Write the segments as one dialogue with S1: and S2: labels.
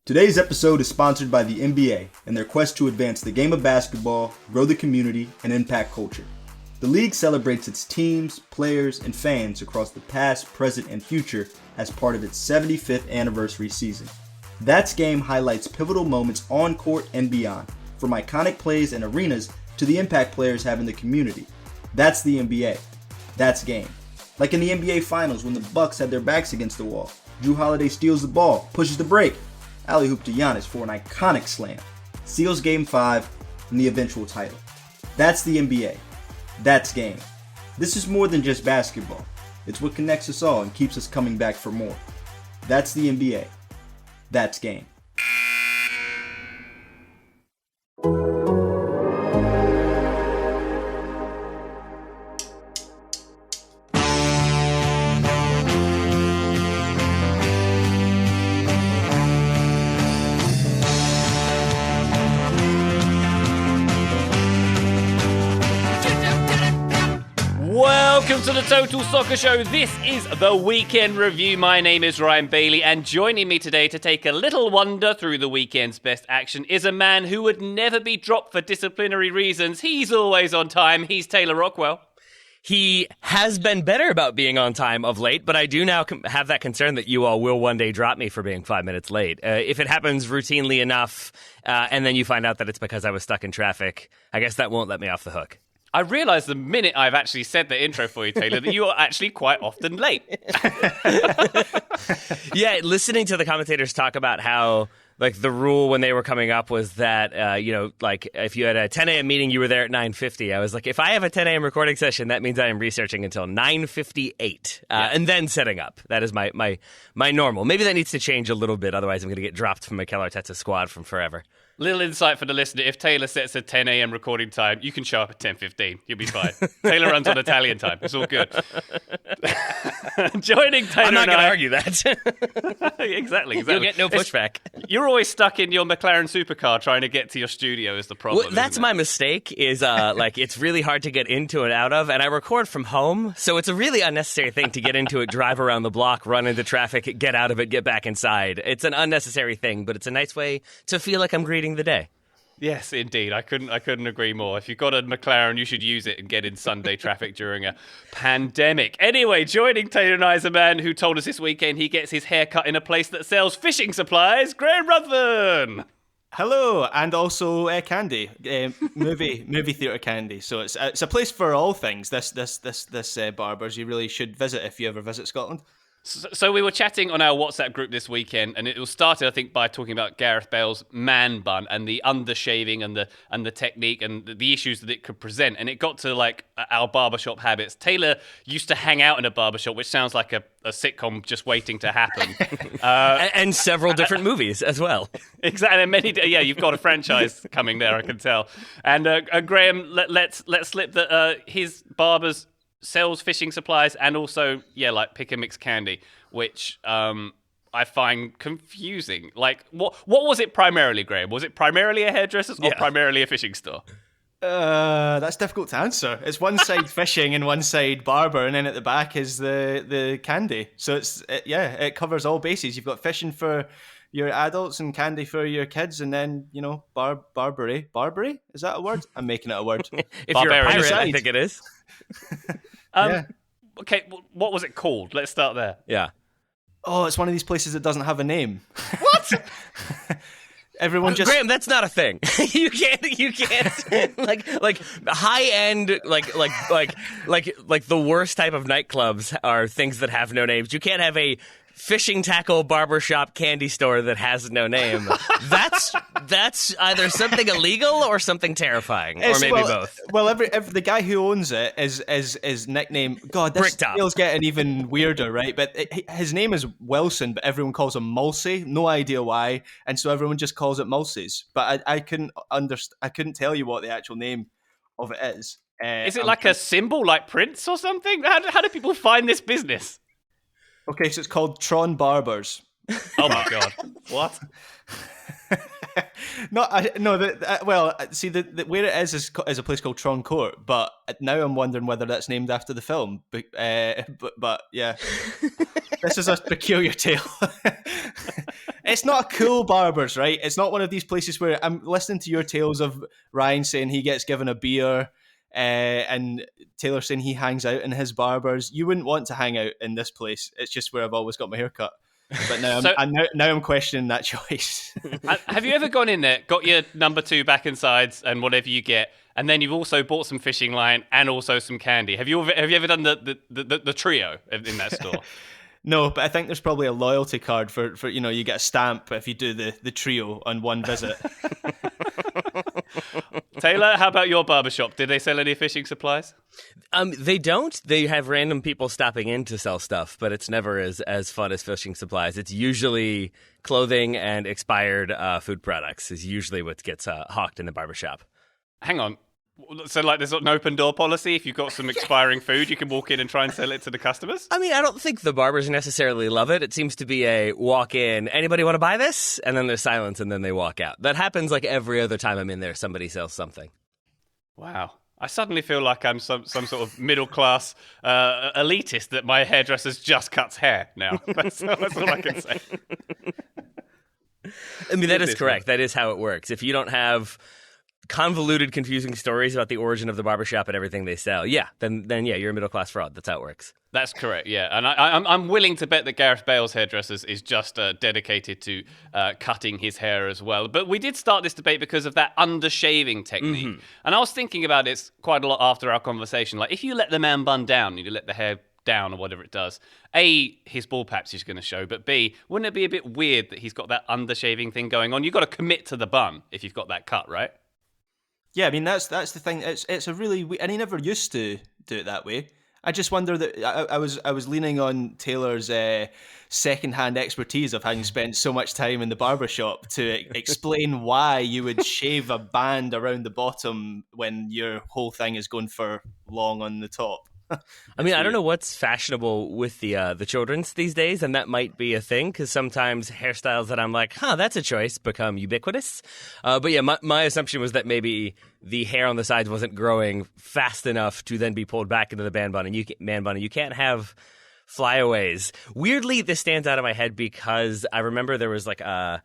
S1: Today's episode is sponsored by the NBA and their quest to advance the game of basketball, grow the community, and impact culture. The league celebrates its teams, players, and fans across the past, present, and future as part of its 75th anniversary season. That's Game highlights pivotal moments on court and beyond, from iconic plays and arenas to the impact players have in the community. That's the NBA. That's Game. Like in the NBA Finals when the Bucks had their backs against the wall. Jrue Holiday steals the ball, pushes the break, alley-oop to Giannis for an iconic slam, seals Game 5 and the eventual title. That's the NBA. That's Game. This is more than just basketball. It's what connects us all and keeps us coming back for more. That's the NBA. That's Game.
S2: Welcome to the Total Soccer Show. This is the Weekend Review. My name is Ryan Bailey, and joining me today to take a little wander through the weekend's best action is a man who would never be dropped for disciplinary reasons. He's always on time. He's Taylor Rockwell.
S3: He has been better about being on time of late, but I do now have that concern that you all will one day drop me for being 5 minutes late. If it happens routinely enough, and then you find out that it's because I was stuck in traffic, I guess that won't let me off the hook.
S2: I realised the minute I've actually said the intro for you, Taylor, that you are actually quite often late.
S3: Yeah, listening to the commentators talk about how, like, the rule when they were coming up was that, like, if you had a 10 a.m. meeting, you were there at 9:50. I was like, if I have a 10 a.m. recording session, that means I am researching until 9:58, and then setting up. That is my normal. Maybe that needs to change a little bit, otherwise I'm going to get dropped from Mikel Arteta's squad from forever.
S2: Little insight for the listener. If Taylor sets a 10 a.m. recording time, you can show up at 10:15. You'll be fine. Taylor runs on Italian time. It's all good. Joining Taylor
S3: I'm not
S2: going to
S3: argue that.
S2: Exactly.
S3: You'll get no pushback.
S2: You're always stuck in your McLaren supercar trying to get to your studio is the problem.
S3: Well, that's my mistake is, it's really hard to get into and out of, and I record from home, so it's a really unnecessary thing to get into it, drive around the block, run into traffic, get out of it, get back inside. It's an unnecessary thing, but it's a nice way to feel like I'm greeting the day.
S2: Yes, indeed. I couldn't agree more. If you've got a McLaren, you should use it and get in Sunday traffic during a pandemic. Anyway, joining Taylor and I is a man who told us this weekend he gets his hair cut in a place that sells fishing supplies, Graham Ruthven.
S4: Hello, and also candy, movie theatre candy. So it's a place for all things. This barbers you really should visit if you ever visit Scotland.
S2: So we were chatting on our WhatsApp group this weekend, and it was started, I think, by talking about Gareth Bale's man bun and the undershaving and the technique and the issues that it could present. And it got to like our barbershop habits. Taylor used to hang out in a barbershop, which sounds like a sitcom just waiting to happen.
S3: And several different movies as well.
S2: Exactly. You've got a franchise coming there, I can tell. And Graham, let's slip that his barbers sells fishing supplies and also, like pick and mix candy, which I find confusing. Like, what was it primarily, Graham? Was it primarily a hairdresser's or primarily a fishing store?
S4: That's difficult to answer. It's one side fishing and one side barber, and then at the back is the candy. So it covers all bases. You've got fishing for your adults and candy for your kids, and then, Barbary. Barbary? Is that a word? I'm making it a word.
S3: If you're a pirate, I think it is.
S2: Okay, what was it called? Let's start there.
S3: Yeah.
S4: Oh, it's one of these places that doesn't have a name.
S2: What?
S4: Everyone just
S3: Graham, that's not a thing. You can't like high end like the worst type of nightclubs are things that have no names. You can't have a fishing tackle barbershop candy store that has no name. That's either something illegal or something terrifying, or maybe both.
S4: Well, every the guy who owns it is nicknamed. God, this deal's getting even weirder, right? But his name is Wilson, but everyone calls him Mulsey. No idea why, and so everyone just calls it Mulsey's. But I couldn't tell you what the actual name of it is.
S2: Is it like a symbol, like Prince or something? How do people find this business?
S4: Okay, so it's called Tron Barbers.
S2: Oh my God! What?
S4: See, where it is a place called Tron Court, but now I'm wondering whether that's named after the film. But yeah, this is a peculiar tale. it's not a cool Barbers, right? It's not one of these places where I'm listening to your tales of Ryan saying he gets given a beer, and Taylor saying he hangs out in his Barbers. You wouldn't want to hang out in this place. It's just where I've always got my hair cut. But now, now I'm questioning that choice.
S2: Have you ever gone in there, got your number 2 back and sides and whatever you get, and then you've also bought some fishing line and also some candy? Have you ever done the trio in that store?
S4: No, but I think there's probably a loyalty card for you get a stamp if you do the trio on one visit.
S2: Taylor, how about your barbershop? Did they sell any fishing supplies?
S3: They don't. They have random people stopping in to sell stuff, but it's never as fun as fishing supplies. It's usually clothing and expired food products is usually what gets hawked in the barbershop.
S2: Hang on. So, like, there's an open door policy. If you've got some expiring food, you can walk in and try and sell it to the customers?
S3: I mean, I don't think the barbers necessarily love it. It seems to be a walk in, anybody want to buy this? And then there's silence, and then they walk out. That happens like every other time I'm in there, somebody sells something.
S2: Wow. I suddenly feel like I'm some sort of middle-class elitist that my hairdresser just cuts hair now. That's all I can say.
S3: I mean, that is correct. That is how it works. If you don't have convoluted, confusing stories about the origin of the barbershop and everything they sell, then you're a middle-class fraud. That's how it works.
S2: That's correct, yeah. And I'm willing to bet that Gareth Bale's hairdressers is just dedicated to cutting his hair as well. But we did start this debate because of that undershaving technique. Mm-hmm. And I was thinking about it quite a lot after our conversation. Like, if you let the man bun down, you let the hair down or whatever it does, A, his ball patch is going to show, but B, wouldn't it be a bit weird that he's got that undershaving thing going on? You've got to commit to the bun if you've got that cut, right?
S4: Yeah, I mean, that's the thing. It's a really... And he never used to do it that way. I just wonder that I was leaning on Taylor's second-hand expertise of having spent so much time in the barbershop to explain why you would shave a band around the bottom when your whole thing is going for long on the top.
S3: I mean, I don't know what's fashionable with the children's these days, and that might be a thing, because sometimes hairstyles that I'm like, that's a choice, become ubiquitous. But yeah, my assumption was that maybe the hair on the sides wasn't growing fast enough to then be pulled back into the man bun, and you can't have flyaways. Weirdly, this stands out of my head because I remember there was like a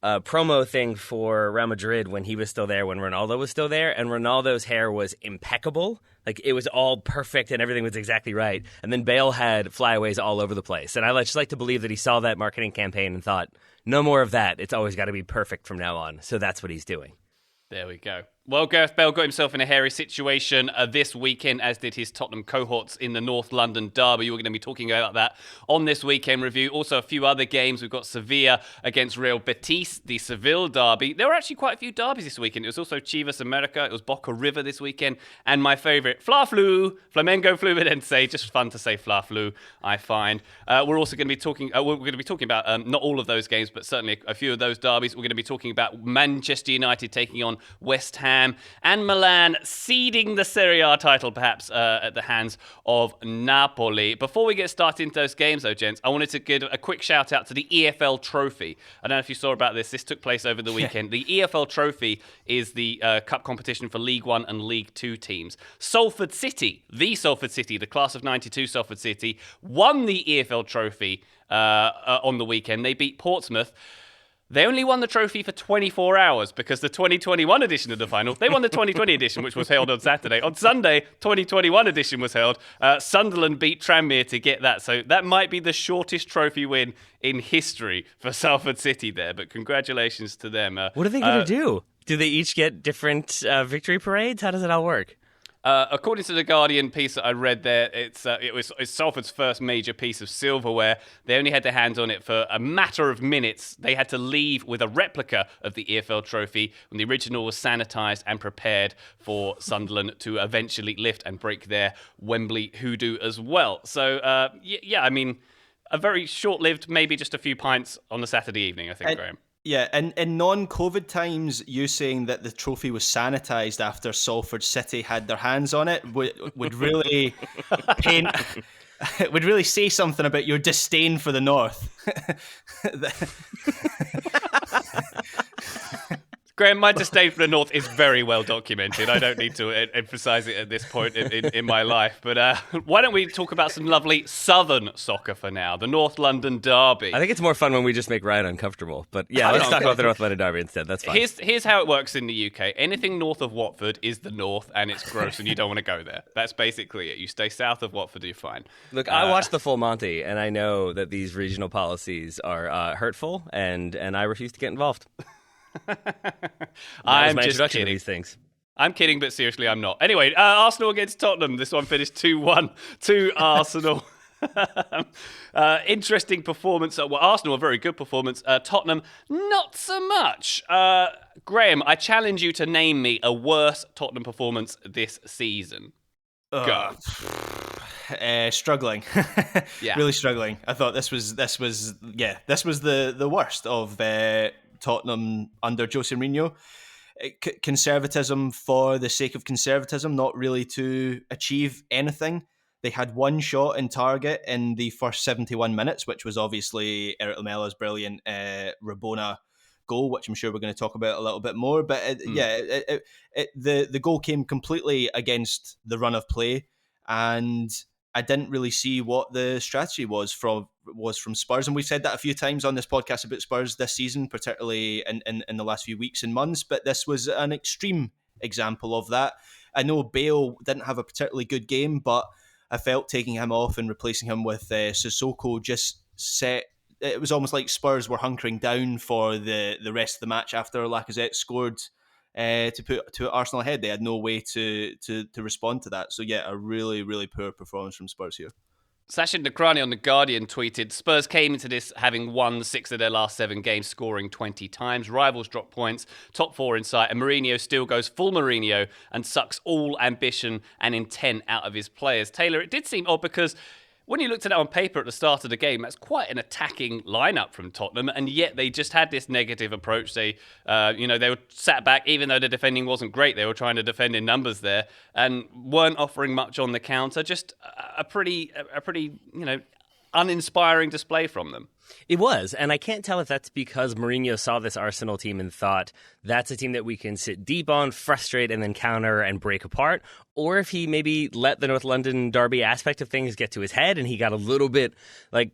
S3: promo thing for Real Madrid when he was still there, when Ronaldo was still there, and Ronaldo's hair was impeccable. Like, it was all perfect and everything was exactly right. And then Bale had flyaways all over the place. And I just like to believe that he saw that marketing campaign and thought, no more of that. It's always got to be perfect from now on. So that's what he's doing.
S2: There we go. Well, Gareth Bale got himself in a hairy situation this weekend, as did his Tottenham cohorts in the North London derby. We're going to be talking about that on this weekend review. Also, a few other games. We've got Sevilla against Real Betis, the Seville derby. There were actually quite a few derbies this weekend. It was also Chivas America. It was Boca River this weekend. And my favourite, Fla-Flu, Flamengo Fluminense. Just fun to say Fla-Flu, I find. We're also going to be talking about not all of those games, but certainly a few of those derbies. We're going to be talking about Manchester United taking on West Ham, and Milan ceding the Serie A title, perhaps, at the hands of Napoli. Before we get started into those games, though, gents, I wanted to give a quick shout-out to the EFL Trophy. I don't know if you saw about this. This took place over the weekend. The EFL Trophy is the cup competition for League One and League Two teams. Salford City, the class of 92 Salford City, won the EFL Trophy on the weekend. They beat Portsmouth. They only won the trophy for 24 hours because the 2021 edition of the final, they won the 2020 edition, which was held on Saturday. On Sunday, 2021 edition was held. Sunderland beat Tranmere to get that. So that might be the shortest trophy win in history for Salford City there. But congratulations to them.
S3: What are they going to do? Do they each get different victory parades? How does it all work?
S2: According to the Guardian piece that I read there, it's Salford's first major piece of silverware. They only had their hands on it for a matter of minutes. They had to leave with a replica of the EFL Trophy when the original was sanitised and prepared for Sunderland to eventually lift and break their Wembley hoodoo as well. So, I mean, a very short-lived, maybe just a few pints on the Saturday evening, I think, Graham.
S4: Yeah, and in non-COVID times, you saying that the trophy was sanitised after Salford City had their hands on it would really paint... It would really say something about your disdain for the North.
S2: Graham, my disdain for the North is very well documented. I don't need to emphasise it at this point in my life. But why don't we talk about some lovely Southern soccer for now? The North London Derby.
S3: I think it's more fun when we just make Ryan uncomfortable. But yeah, let's talk about the North London Derby instead. That's fine.
S2: Here's how it works in the UK. Anything north of Watford is the North, and it's gross, and you don't want to go there. That's basically it. You stay south of Watford, you're fine.
S3: Look, I watched the full Monty, and I know that these regional policies are hurtful, and I refuse to get involved.
S2: I'm
S3: my
S2: just
S3: introduction
S2: kidding.
S3: to these things.
S2: I'm kidding, but seriously, I'm not. Anyway, Arsenal against Tottenham. This one finished 2-1 to Arsenal. Interesting performance. Well, Arsenal, a very good performance. Tottenham, not so much. Graham, I challenge you to name me a worse Tottenham performance this season. Go.
S4: Struggling.
S2: Yeah.
S4: Really struggling. I thought this was the worst of Tottenham under Jose Mourinho. Conservatism for the sake of conservatism, not really to achieve anything. They had one shot in target in the first 71 minutes, which was obviously Eric Lamella's brilliant Rabona goal, which I'm sure we're going to talk about a little bit more. But the goal came completely against the run of play, and I didn't really see what the strategy was from Spurs. And we've said that a few times on this podcast about Spurs this season, particularly in the last few weeks and months. But this was an extreme example of that. I know Bale didn't have a particularly good game, but I felt taking him off and replacing him with Sissoko just set. It was almost like Spurs were hunkering down for the rest of the match after Lacazette scored to put Arsenal ahead. They had no way to respond to that. So yeah, a really, really poor performance from Spurs here.
S2: Sachin Nakrani on The Guardian tweeted, Spurs came into this having won 6 of their last 7 games, scoring 20 times. Rivals drop points, top 4 in sight, and Mourinho still goes full Mourinho and sucks all ambition and intent out of his players. Taylor, it did seem odd because when you looked at it on paper at the start of the game, that's quite an attacking lineup from Tottenham, and yet they just had this negative approach. They were sat back, even though the defending wasn't great. They were trying to defend in numbers there and weren't offering much on the counter. Just a pretty uninspiring display from them.
S3: It was, and I can't tell if that's because Mourinho saw this Arsenal team and thought that's a team that we can sit deep on, frustrate, and then counter and break apart, or if he maybe let the North London Derby aspect of things get to his head and he got a little bit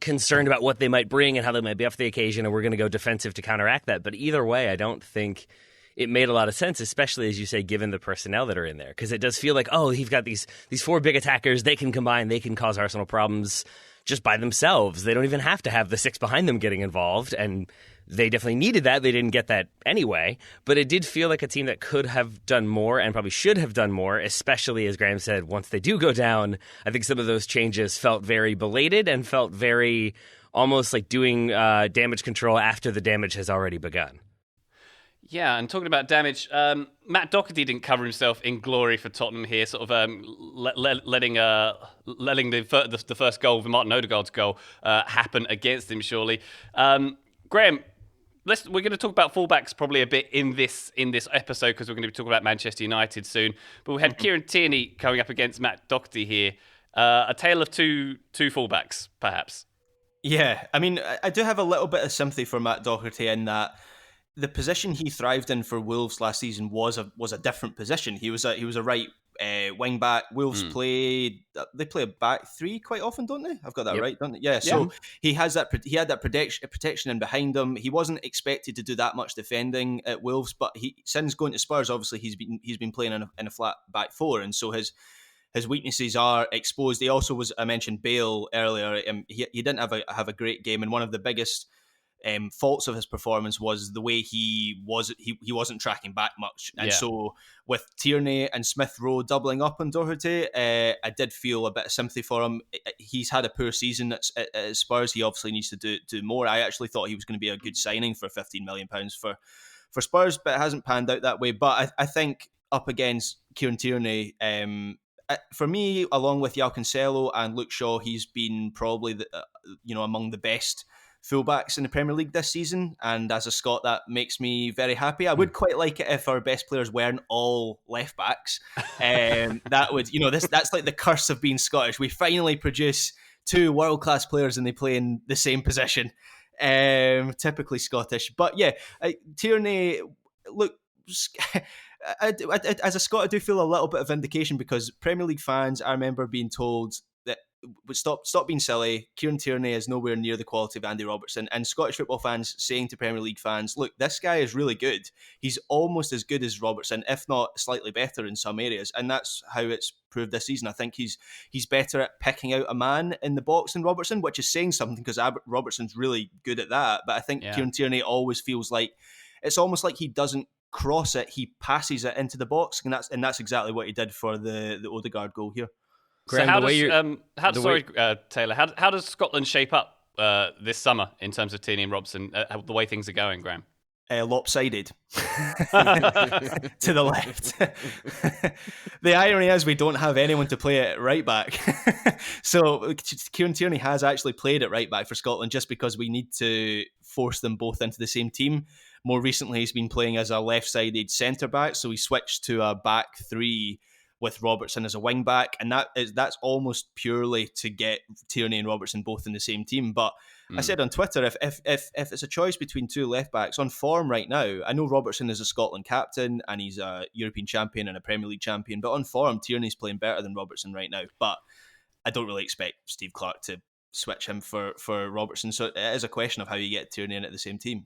S3: concerned about what they might bring and how they might be up for the occasion, and we're going to go defensive to counteract that. But either way, I don't think it made a lot of sense, especially, as you say, given the personnel that are in there, because it does feel like, oh, he's got these 4 big attackers, they can combine, they can cause Arsenal problems just by themselves. They don't even have to have the 6 behind them getting involved, and they definitely needed that. They didn't get that anyway, but it did feel like a team that could have done more and probably should have done more, especially, as Graham said, once they do go down. I think some of those changes felt very belated and felt very almost like doing damage control after the damage has already begun.
S2: Yeah, and talking about damage, Matt Doherty didn't cover himself in glory for Tottenham here, sort of letting the first goal, Martin Odegaard's goal, happen against him, surely. Graham, we're going to talk about fullbacks probably a bit in this episode because we're going to be talking about Manchester United soon. But we had Kieran Tierney coming up against Matt Doherty here. A tale of two fullbacks, perhaps.
S4: Yeah, I mean, I do have a little bit of sympathy for Matt Doherty in that the position he thrived in for Wolves last season was a different position. He was a right wing back. Wolves play a back 3 quite often, don't they? I've got that right, don't they? Yeah. So he had that protection in behind him. He wasn't expected to do that much defending at Wolves, but since going to Spurs, obviously he's been playing in a flat back 4, and so his weaknesses are exposed. He also was, I mentioned Bale earlier. He didn't have a great game, and one of the biggest faults of his performance was the way he wasn't tracking back much. And so with Tierney and Smith Rowe doubling up on Doherty, I did feel a bit of sympathy for him. He's had a poor season at Spurs. He obviously needs to do more. I actually thought he was going to be a good signing for £15 million for Spurs, but it hasn't panned out that way. But I think up against Kieran Tierney, for me, along with João Cancelo and Luke Shaw, he's been probably among the best fullbacks in the Premier League this season, and as a Scot, that makes me very happy. I would quite like it if our best players weren't all left backs. That would, that's like the curse of being Scottish. We finally produce 2 world-class players and they play in the same position. Typically Scottish, but yeah, Tierney, look, as a Scot, I do feel a little bit of vindication because Premier League fans, I remember being told that stop being silly. Kieran Tierney is nowhere near the quality of Andy Robertson, and Scottish football fans saying to Premier League fans, look, this guy is really good. He's almost as good as Robertson, if not slightly better in some areas, and that's how it's proved this season. I think he's better at picking out a man in the box than Robertson, which is saying something because Robertson's really good at that, but I think Kieran Tierney always feels like it's almost like he doesn't cross it, he passes it into the box, and that's exactly what he did for the Odegaard goal here.
S2: Graham, Taylor, how does Scotland shape up this summer in terms of Tierney and Robson, the way things are going, Graham?
S4: Lopsided to the left. The irony is we don't have anyone to play at right back. So Kieran Tierney has actually played at right back for Scotland just because we need to force them both into the same team. More recently, he's been playing as a left-sided centre-back, so he switched to a back three with Robertson as a wing-back, and that's almost purely to get Tierney and Robertson both in the same team. But I said on Twitter, if it's a choice between two left-backs, on form right now, I know Robertson is a Scotland captain, and he's a European champion and a Premier League champion, but on form, Tierney's playing better than Robertson right now. But I don't really expect Steve Clarke to switch him for Robertson, so it is a question of how you get Tierney in at the same team.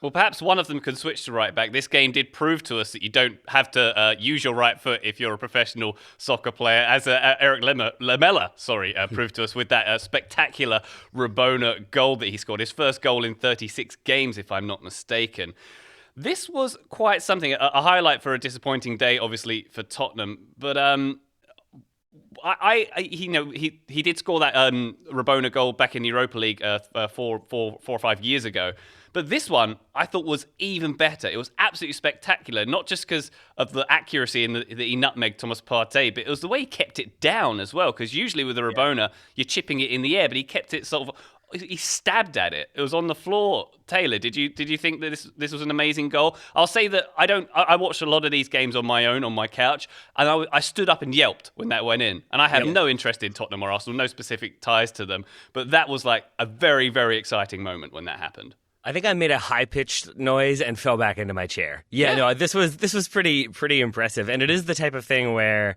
S2: Well, perhaps one of them can switch to right back. This game did prove to us that you don't have to use your right foot if you're a professional soccer player, as Eric Lamela proved to us with that spectacular Rabona goal that he scored. His first goal in 36 games, if I'm not mistaken. This was quite something, a highlight for a disappointing day, obviously, for Tottenham. But he did score that Rabona goal back in the Europa League 4 or 5 years ago. But this one, I thought, was even better. It was absolutely spectacular, not just because of the accuracy and that he nutmegged Thomas Partey, but it was the way he kept it down as well, because usually with a Rabona, you're chipping it in the air, but he kept it sort of... He stabbed at it. It was on the floor. Taylor, did you think that this was an amazing goal? I'll say that I watched a lot of these games on my own, on my couch, and I stood up and yelped when that went in. And I have no interest in Tottenham or Arsenal, no specific ties to them, but that was like a very, very exciting moment when that happened.
S3: I think I made a high-pitched noise and fell back into my chair. No, this was pretty impressive, and it is the type of thing where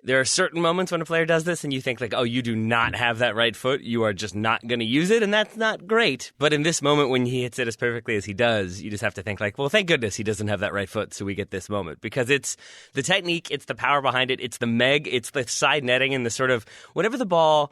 S3: there are certain moments when a player does this and you think like, oh, you do not have that right foot, you are just not going to use it, and that's not great. But in this moment when he hits it as perfectly as he does, you just have to think like, well, thank goodness he doesn't have that right foot, so we get this moment. Because it's the technique, it's the power behind it, it's the meg, it's the side netting, and the sort of, whenever the ball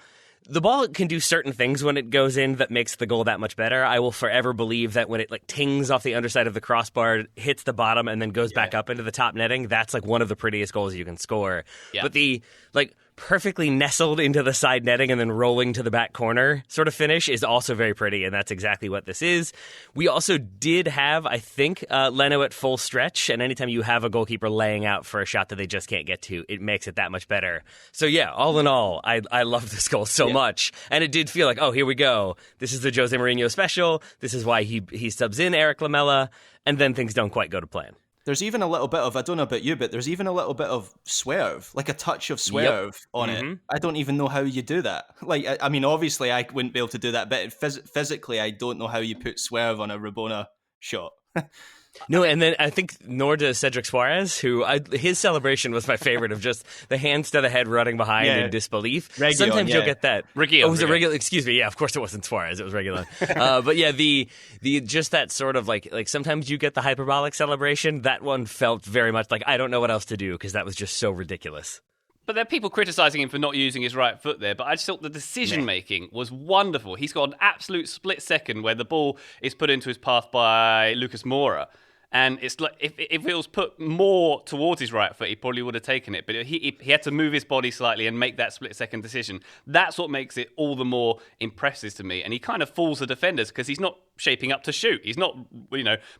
S3: can do certain things when it goes in that makes the goal that much better. I will forever believe that when it like tings off the underside of the crossbar, hits the bottom, and then goes back up into the top netting, that's like one of the prettiest goals you can score. Yeah. But the like perfectly nestled into the side netting and then rolling to the back corner sort of finish is also very pretty, and that's exactly what this is. We also did have, I think, Leno at full stretch, and anytime you have a goalkeeper laying out for a shot that they just can't get to, it makes it that much better. So yeah, all in all, I love this goal so much, and it did feel like, oh, here we go. This is the Jose Mourinho special. This is why he subs in Eric Lamela, and then things don't quite go to plan.
S4: There's even a little bit of, I don't know about you, but there's even a little bit of swerve, like a touch of swerve on it. I don't even know how you do that. Like, I mean, obviously I wouldn't be able to do that, but physically I don't know how you put swerve on a Rabona shot.
S3: No, and then I think nor does Cedric Suarez, who his celebration was my favorite, of just the hands to the head running behind in disbelief.
S4: Reguilon,
S3: sometimes you'll get that.
S2: Reguilon.
S3: Oh, was it Reguilon? Excuse me. Yeah, of course it wasn't Suarez. It was Reguilon. But yeah, the just that sort of like sometimes you get the hyperbolic celebration. That one felt very much like I don't know what else to do because that was just so ridiculous.
S2: But there are people criticising him for not using his right foot there, but I just thought the decision-making was wonderful. He's got an absolute split second where the ball is put into his path by Lucas Moura. And it's like if it was put more towards his right foot, he probably would have taken it. But he had to move his body slightly and make that split-second decision. That's what makes it all the more impressive to me. And he kind of fools the defenders because he's not shaping up to shoot. He's not,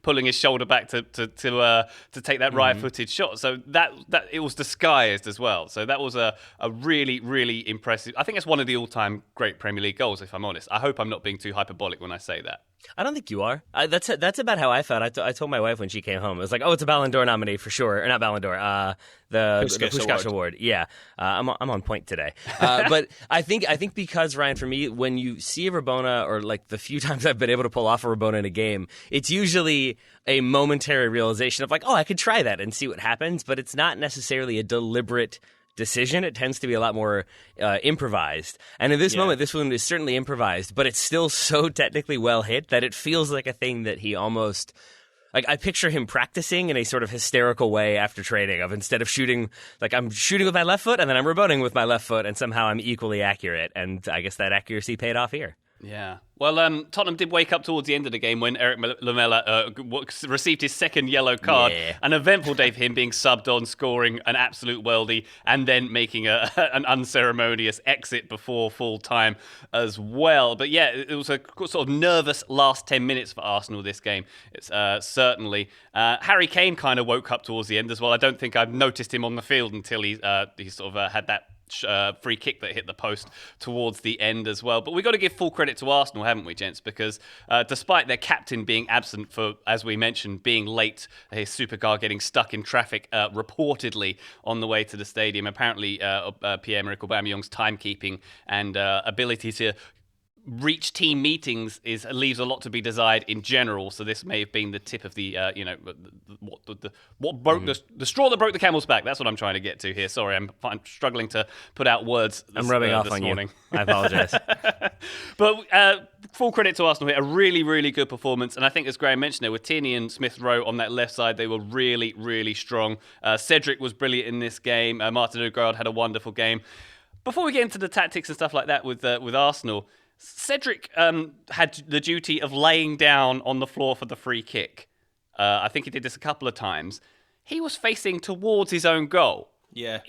S2: pulling his shoulder back to take that right-footed shot. So that it was disguised as well. So that was a really, really impressive. I think it's one of the all-time great Premier League goals, if I'm honest. I hope I'm not being too hyperbolic when I say that.
S3: I don't think you are. That's about how I felt. I told my wife when she came home, it was like, oh, it's a Ballon d'Or nominee for sure. Or not Ballon d'Or, the Puskás Award. Yeah, I'm on point today. But I think because, Ryan, for me, when you see a Rabona, or like the few times I've been able to pull off a Rabona in a game, it's usually a momentary realization of like, oh, I could try that and see what happens. But it's not necessarily a deliberate decision. It tends to be a lot more improvised. And in this moment, this one is certainly improvised, but it's still so technically well hit that it feels like a thing that he almost... Like, I picture him practicing in a sort of hysterical way after training, of instead of shooting, like I'm shooting with my left foot and then I'm rebounding with my left foot and somehow I'm equally accurate. And I guess that accuracy paid off here.
S2: Yeah. Well, Tottenham did wake up towards the end of the game when Eric Lamela received his second yellow card.
S3: Yeah.
S2: An eventful day for him, being subbed on, scoring an absolute worldie, and then making an unceremonious exit before full time as well. But yeah, it was a sort of nervous last 10 minutes for Arsenal this game. It's certainly. Harry Kane kind of woke up towards the end as well. I don't think I've noticed him on the field until he sort of had that free kick that hit the post towards the end as well. But we've got to give full credit to Arsenal, haven't we, gents? Because despite their captain being absent for, as we mentioned, being late, his supercar getting stuck in traffic reportedly on the way to the stadium, apparently Pierre-Emerick Aubameyang's timekeeping and ability to reach team meetings leaves a lot to be desired in general. So this may have been the tip of the what broke the straw that broke the camel's back. That's what I'm trying to get to here. Sorry, I'm struggling to put out words.
S3: I'm rubbing off on
S2: morning.
S3: You. I apologize.
S2: But full credit to Arsenal here. A really, really good performance. And I think, as Graham mentioned there, with Tierney and Smith-Rowe on that left side, they were really, really strong. Cedric was brilliant in this game. Martin Odegaard had a wonderful game. Before we get into the tactics and stuff like that with Arsenal, Cedric had the duty of laying down on the floor for the free kick. I think he did this a couple of times. He was facing towards his own goal.
S4: Yeah.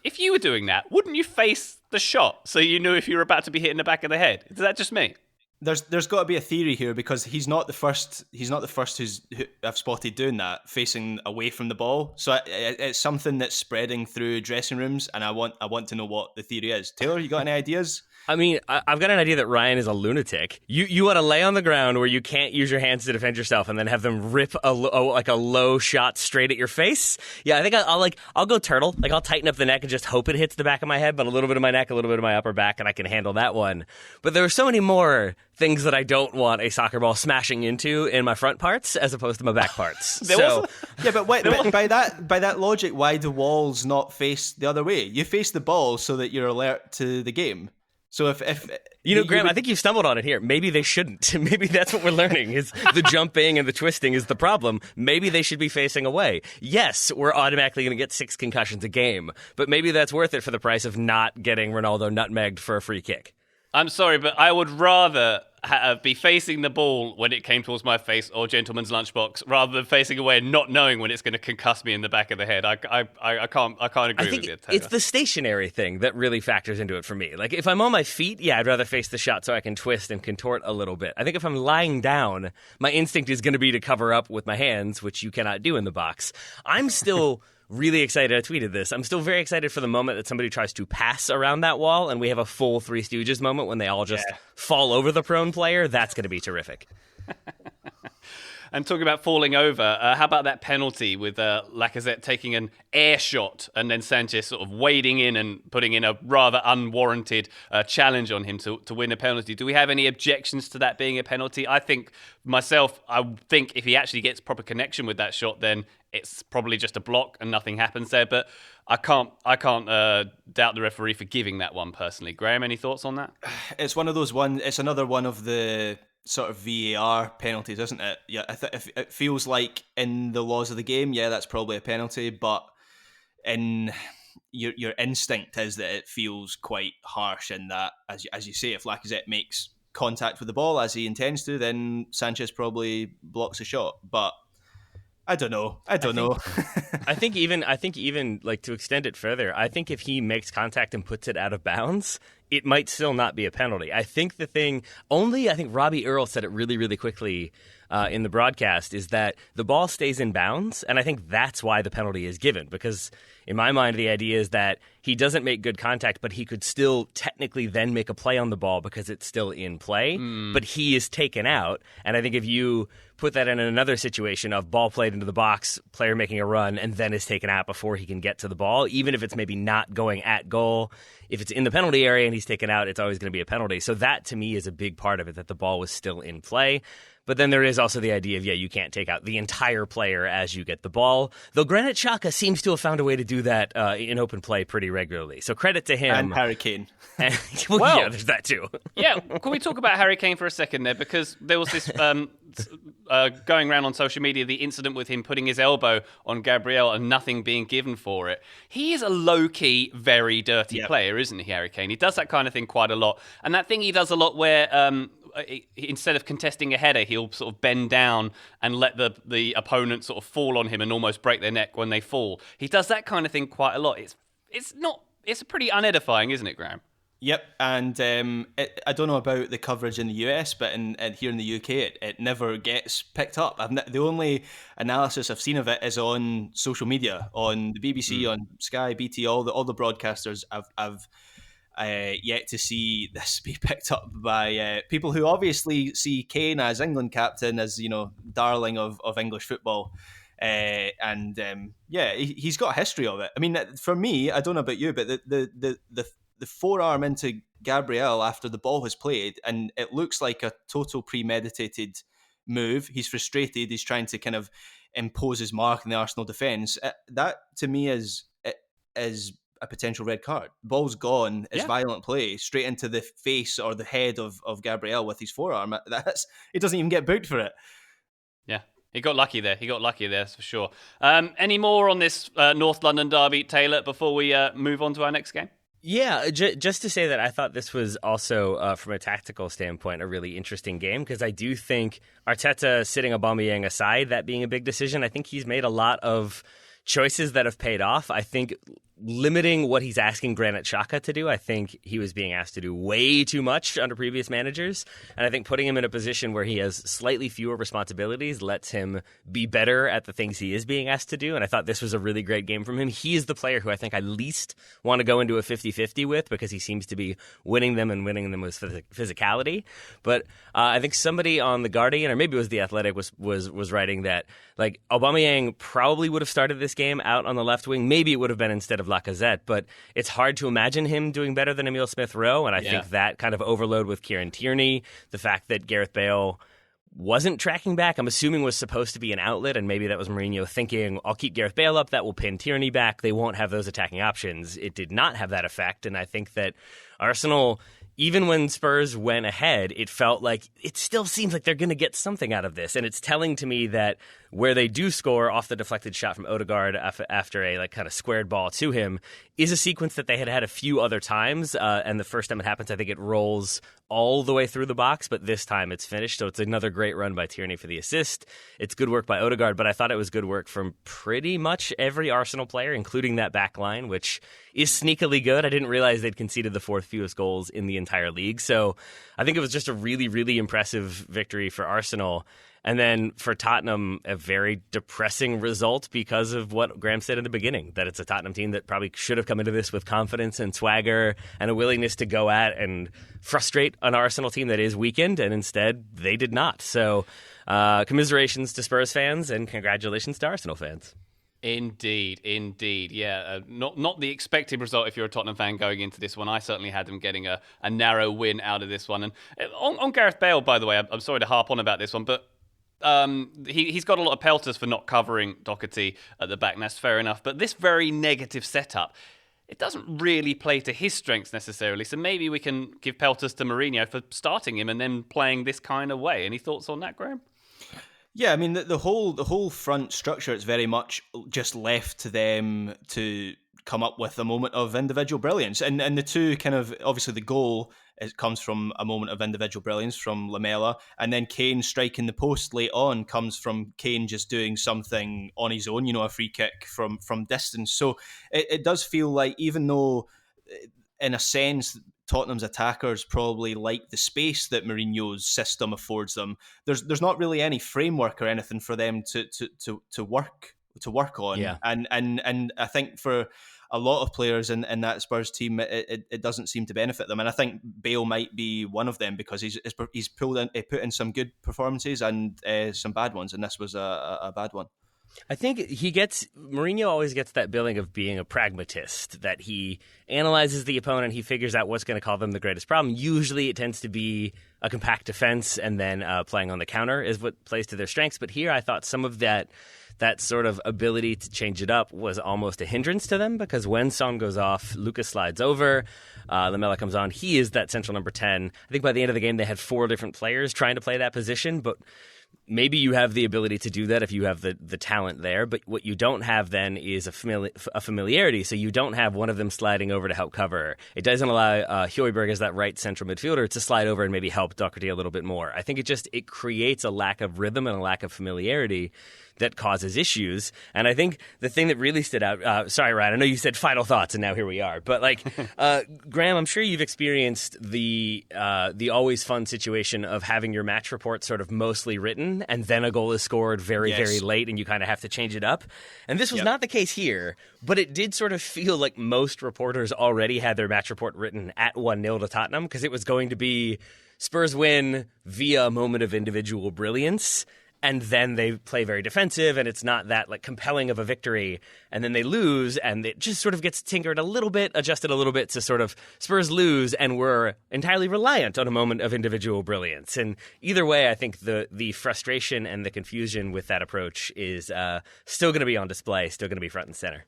S2: If you were doing that, wouldn't you face the shot so you knew if you were about to be hit in the back of the head? Is that just me?
S4: There's got to be a theory here, because he's not the first who I've spotted doing that, facing away from the ball. So it's something that's spreading through dressing rooms, and I want to know what the theory is. Taylor, you got any ideas?
S3: I mean, I've got an idea that Ryan is a lunatic. You want to lay on the ground where you can't use your hands to defend yourself, and then have them rip a low shot straight at your face. Yeah, I think I'll go turtle. Like, I'll tighten up the neck and just hope it hits the back of my head, but a little bit of my neck, a little bit of my upper back, and I can handle that one. But there are so many more things that I don't want a soccer ball smashing into in my front parts as opposed to my back parts.
S4: Yeah, but by that logic, why do walls not face the other way? You face the ball so that you're alert to the game. So if
S3: Graham, I think you've stumbled on it here. Maybe they shouldn't. Maybe that's what we're learning, is the jumping and the twisting is the problem. Maybe they should be facing away. Yes, we're automatically going to get 6 concussions a game, but maybe that's worth it for the price of not getting Ronaldo nutmegged for a free kick.
S2: I'm sorry, but I would rather be facing the ball when it came towards my face, or gentleman's lunchbox, rather than facing away and not knowing when it's going to concuss me in the back of the head. I can't agree with you, Taylor.
S3: It's the stationary thing that really factors into it for me. Like, if I'm on my feet, yeah, I'd rather face the shot so I can twist and contort a little bit. I think if I'm lying down, my instinct is going to be to cover up with my hands, which you cannot do in the box. I'm still really excited. I tweeted this. I'm still very excited for the moment that somebody tries to pass around that wall and we have a full Three Stooges moment when they all just fall over the prone player. That's going to be terrific.
S2: And talking about falling over, how about that penalty with Lacazette taking an air shot and then Sanchez sort of wading in and putting in a rather unwarranted challenge on him to win a penalty? Do we have any objections to that being a penalty? I think if he actually gets proper connection with that shot, then it's probably just a block and nothing happens there. But I can't doubt the referee for giving that one personally. Graham, any thoughts on that?
S4: It's one of those it's another one of the sort of VAR penalties, isn't it? Yeah, it feels like in the laws of the game, yeah, that's probably a penalty, but in your instinct is that it feels quite harsh in that, as you say, if Lacazette makes contact with the ball as he intends to, then Sanchez probably blocks a shot. But I don't know.
S3: I think even like, to extend it further, I think if he makes contact and puts it out of bounds, it might still not be a penalty. I think I think Robbie Earle said it really, really quickly in the broadcast, is that the ball stays in bounds, and I think that's why the penalty is given, because in my mind the idea is that he doesn't make good contact, but he could still technically then make a play on the ball because it's still in play, but he is taken out. And I think if you put that in another situation of ball played into the box, player making a run, and then is taken out before he can get to the ball, even if it's maybe not going at goal, if it's in the penalty area and he's taken out, it's always going to be a penalty. So that, to me, is a big part of it, that the ball was still in play. But then there is also the idea of, you can't take out the entire player as you get the ball. Though Granit Xhaka seems to have found a way to do that in open play pretty regularly. So credit to him.
S4: And Harry Kane.
S3: Well, yeah, there's that too.
S2: Yeah, can we talk about Harry Kane for a second there? Because there was this going around on social media, the incident with him putting his elbow on Gabriel and nothing being given for it. He is a low-key, very dirty player, isn't he, Harry Kane? He does that kind of thing quite a lot. And that thing he does a lot where instead of contesting a header, he'll sort of bend down and let the opponent sort of fall on him and almost break their neck when they fall. He does that kind of thing quite a lot. It's pretty unedifying, isn't it, Graham?
S4: Yep, and I don't know about the coverage in the US, but here in the UK, it never gets picked up. The only analysis I've seen of it is on social media, on the BBC, on Sky, BT, all the broadcasters. I've yet to see this be picked up by people who obviously see Kane as England captain, as darling of English football. He's got a history of it. I mean, for me, I don't know about you, but the forearm into Gabriel after the ball has played, and it looks like a total premeditated move. He's frustrated. He's trying to kind of impose his mark in the Arsenal defence. That, to me, is a potential red card. Ball's gone. It's violent play straight into the face or the head of Gabriel with his forearm. He doesn't even get booked for it.
S2: Yeah. He got lucky there. That's for sure. Any more on this North London derby, Taylor, before we move on to our next game?
S3: Yeah, just to say that I thought this was also, from a tactical standpoint, a really interesting game, because I do think Arteta, sitting Aubameyang aside, that being a big decision, I think he's made a lot of choices that have paid off. I think limiting what he's asking Granit Xhaka to do, I think he was being asked to do way too much under previous managers. And I think putting him in a position where he has slightly fewer responsibilities lets him be better at the things he is being asked to do. And I thought this was a really great game from him. He is the player who I think I least want to go into a 50-50 with, because he seems to be winning them and winning them with physicality. But I think somebody on The Guardian, or maybe it was The Athletic, was writing that like Aubameyang probably would have started this game out on the left wing. Maybe it would have been instead of Lacazette, but it's hard to imagine him doing better than Emile Smith-Rowe, and I think that kind of overload with Kieran Tierney, the fact that Gareth Bale wasn't tracking back, I'm assuming was supposed to be an outlet, and maybe that was Mourinho thinking, I'll keep Gareth Bale up, that will pin Tierney back, they won't have those attacking options. It did not have that effect, and I think that Arsenal, even when Spurs went ahead, it felt like it still seems like they're going to get something out of this. And it's telling to me that where they do score off the deflected shot from Odegaard after a kind of squared ball to him is a sequence that they had a few other times. And the first time it happens, I think it rolls all the way through the box, but this time it's finished. So it's another great run by Tierney for the assist. It's good work by Odegaard, but I thought it was good work from pretty much every Arsenal player, including that back line, which is sneakily good. I didn't realize they'd conceded the fourth fewest goals in the entire league. So I think it was just a really, really impressive victory for Arsenal. And then for Tottenham, a very depressing result because of what Graham said in the beginning, that it's a Tottenham team that probably should have come into this with confidence and swagger and a willingness to go at and frustrate an Arsenal team that is weakened, and instead they did not. So commiserations to Spurs fans and congratulations to Arsenal fans.
S2: Indeed. Yeah, not the expected result if you're a Tottenham fan going into this one. I certainly had them getting a narrow win out of this one. And on Gareth Bale, by the way, I'm sorry to harp on about this one, but he's got a lot of pelters for not covering Doherty at the back, and that's fair enough. But this very negative setup, it doesn't really play to his strengths necessarily. So maybe we can give pelters to Mourinho for starting him and then playing this kind of way. Any thoughts on that, Graham?
S4: Yeah, I mean the whole front structure is very much just left to them to come up with a moment of individual brilliance, and the two kind of, obviously the goal, it comes from a moment of individual brilliance from Lamela, and then Kane striking the post late on comes from Kane just doing something on his own, a free kick from distance. So it does feel like, even though in a sense Tottenham's attackers probably like the space that Mourinho's system affords them. There's not really any framework or anything for them to work on.
S3: Yeah.
S4: And I think for a lot of players in that Spurs team, it doesn't seem to benefit them. And I think Bale might be one of them, because he put in some good performances and some bad ones, and this was a bad one.
S3: I think Mourinho always gets that billing of being a pragmatist, that he analyzes the opponent, he figures out what's going to cause them the greatest problem. Usually it tends to be a compact defense, and then playing on the counter is what plays to their strengths. But here I thought some of that sort of ability to change it up was almost a hindrance to them, because when Son goes off, Lucas slides over, Lamela comes on. He is that central number 10. I think by the end of the game they had 4 different players trying to play that position, but maybe you have the ability to do that if you have the talent there, but what you don't have then is a familiarity, so you don't have one of them sliding over to help cover. It doesn't allow Højbjerg as that right central midfielder to slide over and maybe help Doherty a little bit more. I think it creates a lack of rhythm and a lack of familiarity that causes issues. And I think the thing that really stood out, sorry, Ryan, I know you said final thoughts and now here we are, but like, Graham, I'm sure you've experienced the always fun situation of having your match report sort of mostly written and then a goal is scored very, very late and you kind of have to change it up. And this was not the case here, but it did sort of feel like most reporters already had their match report written at 1-0 to Tottenham, because it was going to be Spurs win via a moment of individual brilliance, and then they play very defensive, and it's not that like compelling of a victory, and then they lose, and it just sort of gets tinkered a little bit, adjusted a little bit to sort of Spurs lose, and we're entirely reliant on a moment of individual brilliance. And either way, I think the frustration and the confusion with that approach is still going to be on display, still going to be front and center.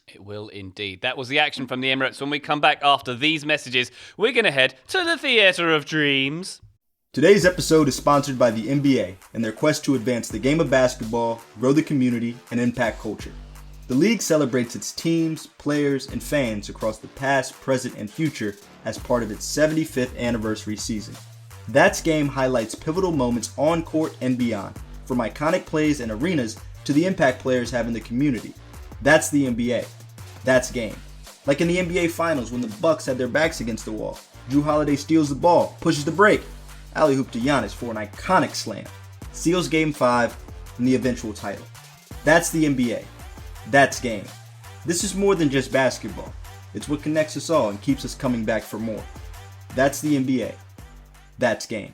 S2: It will indeed. That was the action from the Emirates. When we come back after these messages, we're going to head to the Theatre of Dreams.
S1: Today's episode is sponsored by the NBA and their quest to advance the game of basketball, grow the community, and impact culture. The league celebrates its teams, players, and fans across the past, present, and future as part of its 75th anniversary season. That's Game highlights pivotal moments on court and beyond, from iconic plays and arenas to the impact players have in the community. That's the NBA. That's Game. Like in the NBA Finals when the Bucks had their backs against the wall. Jrue Holiday steals the ball, pushes the break, alley-oop to Giannis for an iconic slam, seals Game 5 and the eventual title. That's the NBA. That's Game. This is more than just basketball. It's what connects us all and keeps us coming back for more. That's the NBA. That's Game.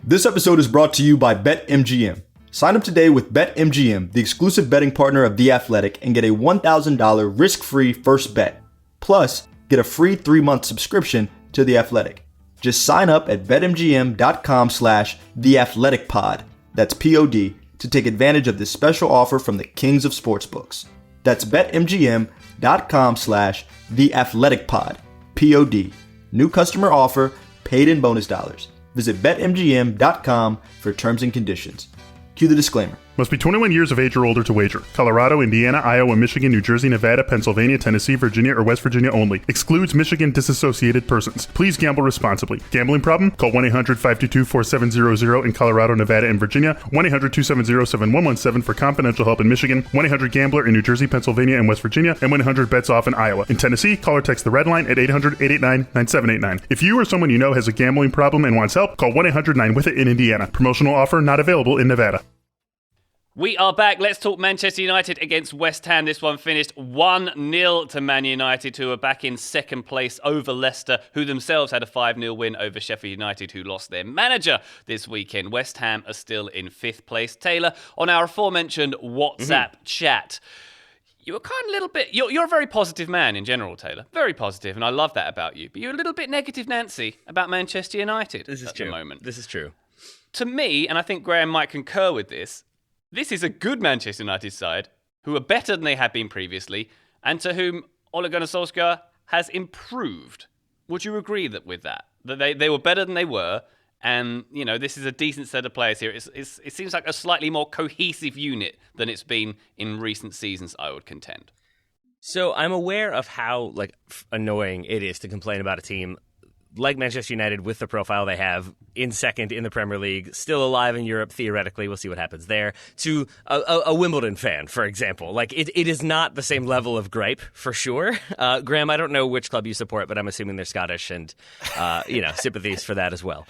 S1: This episode is brought to you by BetMGM. Sign up today with BetMGM, the exclusive betting partner of The Athletic, and get a $1,000 risk-free first bet. Plus, get a free 3-month subscription to The Athletic. Just sign up at betmgm.com/theathleticpod, that's POD, to take advantage of this special offer from the kings of sportsbooks. That's betmgm.com/theathleticpod, POD. New customer offer, paid in bonus dollars. Visit betmgm.com for terms and conditions. Cue the disclaimer.
S5: Must be 21 years of age or older to wager. Colorado, Indiana, Iowa, Michigan, New Jersey, Nevada, Pennsylvania, Tennessee, Virginia, or West Virginia only. Excludes Michigan disassociated persons. Please gamble responsibly. Gambling problem? Call 1-800-522-4700 in Colorado, Nevada, and Virginia. 1-800-270-7117 for confidential help in Michigan. 1-800-GAMBLER in New Jersey, Pennsylvania, and West Virginia. And 1-800-BETS-OFF in Iowa. In Tennessee, call or text the red line at 800-889-9789. If you or someone you know has a gambling problem and wants help, call 1-800-9-WITH-IT in Indiana. Promotional offer not available in Nevada.
S2: We are back. Let's talk Manchester United against West Ham. This one finished 1-0 to Man United, who are back in second place over Leicester, who themselves had a 5-0 win over Sheffield United, who lost their manager this weekend. West Ham are still in 5th place. Taylor, on our aforementioned WhatsApp chat, you were kind of a little bit... You're a very positive man in general, Taylor. Very positive, and I love that about you. But you're a little bit negative, Nancy, about Manchester United at the moment.
S3: This is true.
S2: To me, and I think Graham might concur with this is a good Manchester United side who are better than they have been previously and to whom Ole Gunnar Solskjaer has improved. Would you agree with that? That they were better than they were, and this is a decent set of players here. It seems like a slightly more cohesive unit than it's been in recent seasons, I would contend.
S3: So I'm aware of how annoying it is to complain about a team like Manchester United with the profile they have, in second in the Premier League, still alive in Europe theoretically, we'll see what happens there, to a Wimbledon fan, for example. Like, it is not the same level of gripe, for sure. Graham, I don't know which club you support, but I'm assuming they're Scottish, and, sympathies for that as well.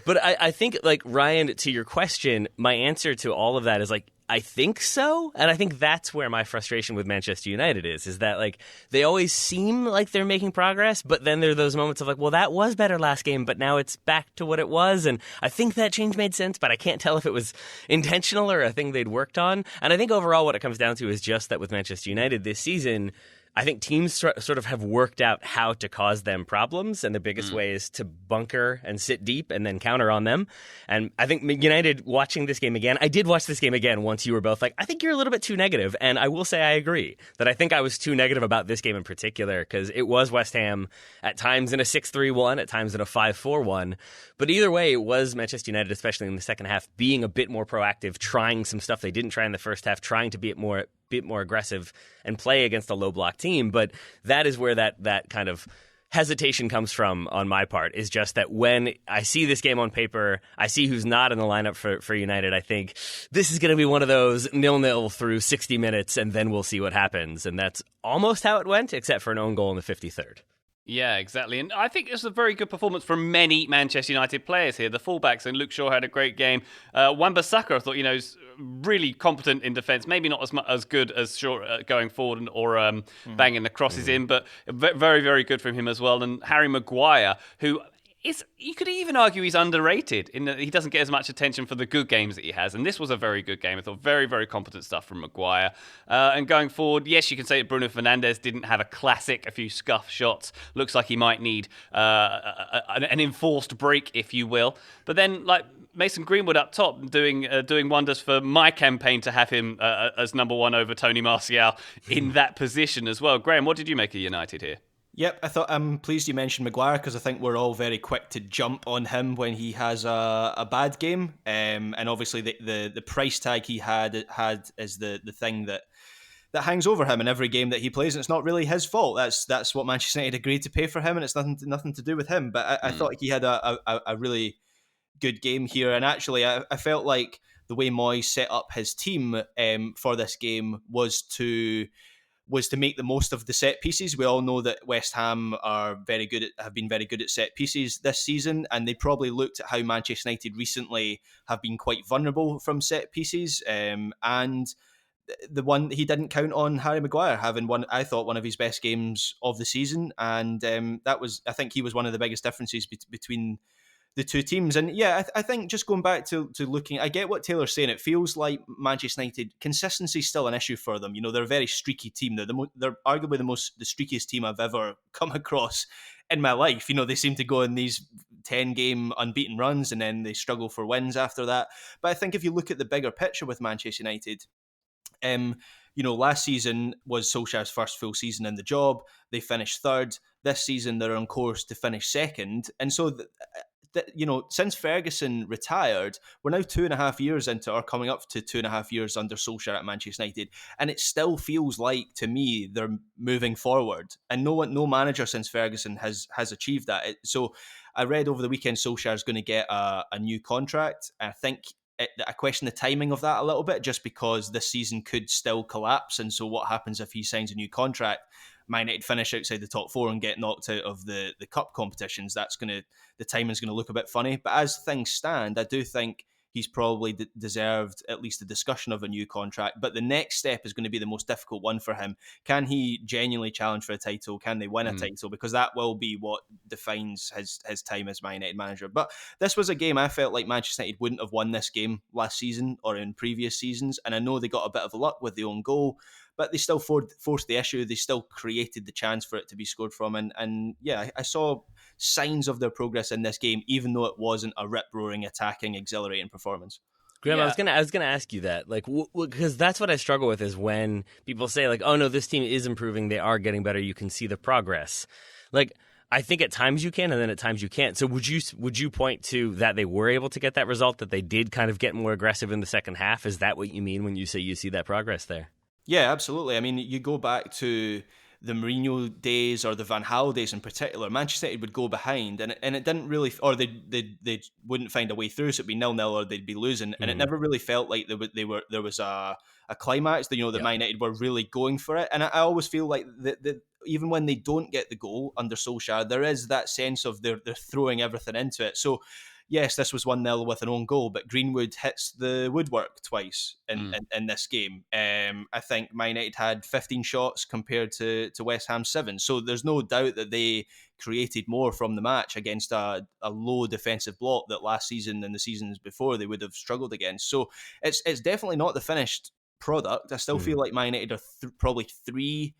S3: But I think, like, Ryan, to your question, my answer to all of that is, like, I think so. And I think that's where my frustration with Manchester United is that, like, they always seem like they're making progress, but then there are those moments of, like, well, that was better last game, but now it's back to what it was. And I think that change made sense, but I can't tell if it was intentional or a thing they'd worked on. And I think overall what it comes down to is just that with Manchester United this season, I think teams sort of have worked out how to cause them problems, and the biggest way is to bunker and sit deep and then counter on them. And I think United, watching this game again, I did watch this game again once you were both like, I think you're a little bit too negative, and I will say I agree, that I think I was too negative about this game in particular, because it was West Ham at times in a 6-3-1, at times in a 5-4-1, but either way, it was Manchester United, especially in the second half, being a bit more proactive, trying some stuff they didn't try in the first half, trying to be more aggressive and play against a low block team. But that is where that kind of hesitation comes from on my part, is just that when I see this game on paper, I see who's not in the lineup for United, I think this is going to be one of those 0-0 through 60 minutes and then we'll see what happens. And that's almost how it went, except for an own goal in the 53rd.
S2: Yeah, exactly. And I think it was a very good performance from many Manchester United players here. The fullbacks, and Luke Shaw had a great game. Wan-Bissaka, I thought, is really competent in defence. Maybe not as good as Shaw going forward or banging the crosses in, but very, very good from him as well. And Harry Maguire, who you could even argue he's underrated in that he doesn't get as much attention for the good games that he has. And this was a very good game. I thought very, very competent stuff from Maguire. And going forward, yes, you can say that Bruno Fernandes didn't have a classic, a few scuff shots. Looks like he might need an enforced break, if you will. But then, like, Mason Greenwood up top doing wonders for my campaign to have him as number one over Tony Martial in that position as well. Graham, what did you make of United here?
S4: Yep, I thought I'm pleased you mentioned Maguire, because I think we're all very quick to jump on him when he has a bad game, and obviously the price tag he had is the thing that hangs over him in every game that he plays, and it's not really his fault. That's what Manchester United agreed to pay for him, and it's nothing to do with him. But I thought he had a really good game here, and actually I felt like the way Moyes set up his team for this game was to make the most of the set pieces. We all know that West Ham have been very good at set pieces this season, and they probably looked at how Manchester United recently have been quite vulnerable from set pieces. And the one he didn't count on Harry Maguire having one of his best games of the season, and I think he was one of the biggest differences between the two teams. And yeah, I think just going back to looking, I get what Taylor's saying. It feels like Manchester United, consistency is still an issue for them. They're a very streaky team. They're arguably the streakiest team I've ever come across in my life. They seem to go in these 10-game unbeaten runs and then they struggle for wins after that. But I think if you look at the bigger picture with Manchester United, last season was Solskjaer's first full season in the job. They finished third. This season they're on course to finish second. And so since Ferguson retired, we're now 2.5 years into, or coming up to 2.5 years under Solskjaer at Manchester United, and it still feels like, to me, they're moving forward. And no manager since Ferguson has achieved that. So I read over the weekend Solskjaer is going to get a new contract. I think I question the timing of that a little bit, just because this season could still collapse. And so what happens if he signs a new contract? Man United finish outside the top four and get knocked out of the cup competitions. The timing's going to look a bit funny. But as things stand, I do think he's probably deserved at least a discussion of a new contract. But the next step is going to be the most difficult one for him. Can he genuinely challenge for a title? Can they win a title? Because that will be what defines his time as Man United manager. But this was a game I felt like Manchester United wouldn't have won this game last season or in previous seasons. And I know they got a bit of luck with the own goal, but they still forced the issue. They still created the chance for it to be scored from. And yeah, I saw signs of their progress in this game, even though it wasn't a rip-roaring, attacking, exhilarating performance.
S3: Graham, yeah. I was gonna ask you that, like, because that's what I struggle with, is when people say, like, oh no, this team is improving, they are getting better, you can see the progress. Like, I think at times you can, and then at times you can't. So would you point to that they were able to get that result, that they did kind of get more aggressive in the second half? Is that what you mean when you say you see that progress there?
S4: Yeah, absolutely. I mean, you go back to the Mourinho days or the Van Gaal days in particular, Manchester United would go behind and it didn't really, or they wouldn't find a way through, so it'd be 0-0 or they'd be losing, and it never really felt like there was a climax. That that Man United were really going for it, and I always feel like that even when they don't get the goal under Solskjaer, there is that sense of they're throwing everything into it. So yes, this was 1-0 with an own goal, but Greenwood hits the woodwork twice in this game. I think Man United had 15 shots compared to West Ham 7. So there's no doubt that they created more from the match against a low defensive block that last season and the seasons before they would have struggled against. So it's definitely not the finished product. I still feel like Man United are probably 3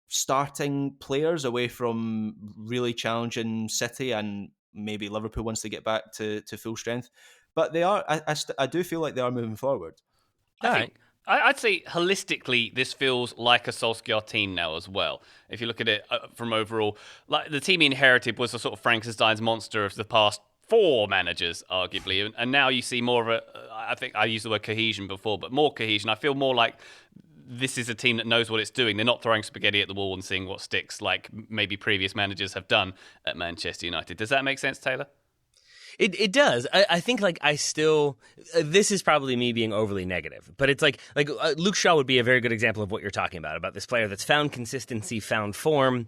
S4: starting players away from really challenging City and maybe Liverpool once they get back to full strength. But they are. I do feel like they are moving forward.
S2: I'd say holistically, this feels like a Solskjaer team now as well. If you look at it from overall, like the team he inherited was a sort of Frankenstein's monster of the past 4 managers, arguably, and now you see more of a. I think I used the word cohesion before, but more cohesion. I feel more like this is a team that knows what it's doing. They're not throwing spaghetti at the wall and seeing what sticks like maybe previous managers have done at Manchester United. Does that make sense, Taylor?
S3: It does. I think this is probably me being overly negative, but it's like Luke Shaw would be a very good example of what you're talking about this player that's found consistency, found form,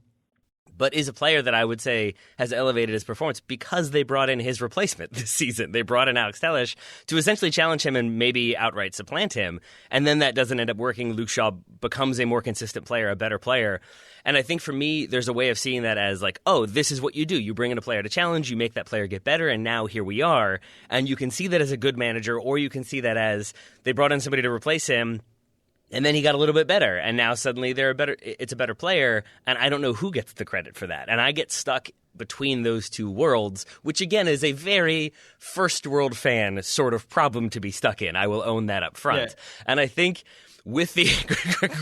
S3: but is a player that I would say has elevated his performance because they brought in his replacement this season. They brought in Alex Telles to essentially challenge him and maybe outright supplant him. And then that doesn't end up working. Luke Shaw becomes a more consistent player, a better player. And I think for me, there's a way of seeing that as like, oh, this is what you do. You bring in a player to challenge, you make that player get better, and now here we are. And you can see that as a good manager, or you can see that as they brought in somebody to replace him, and then he got a little bit better, and now suddenly it's a better player, and I don't know who gets the credit for that. And I get stuck between those two worlds, which again is a very first world fan sort of problem to be stuck in. I will own that up front. Yeah. And I think with the